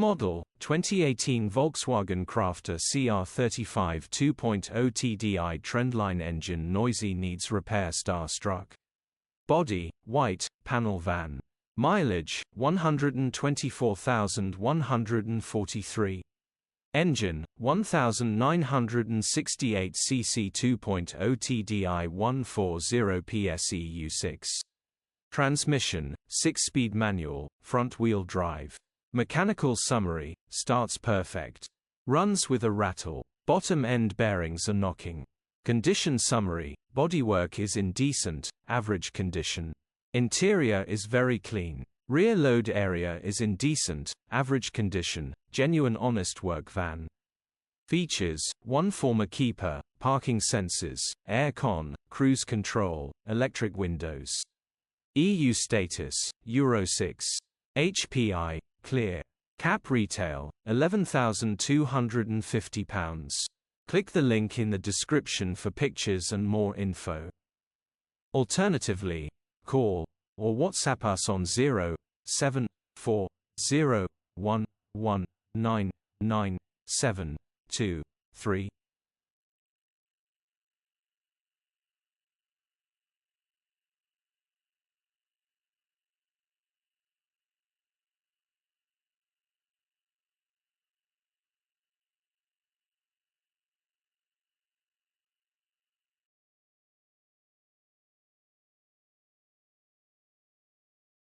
Model, 2018 Volkswagen Crafter Cr35 2.0 Tdi Trendline engine noisy needs repair starstruck. Body, white, panel van. Mileage, 124,143. Engine, 1968 cc 2.0 Tdi 140 PSEU6. Transmission, 6-speed manual, front-wheel drive. Mechanical summary, starts perfect. Runs with a rattle. Bottom end bearings are knocking. Condition summary, bodywork is in decent, average condition. Interior is very clean. Rear load area is in decent, average condition, genuine honest work van. Features, 1 former keeper, parking sensors, air con, cruise control, electric windows. EU status, Euro 6. HPI, clear. Cap retail, £11,250. Click the link in the description for pictures and more info. Alternatively, call or WhatsApp us on 07401199723.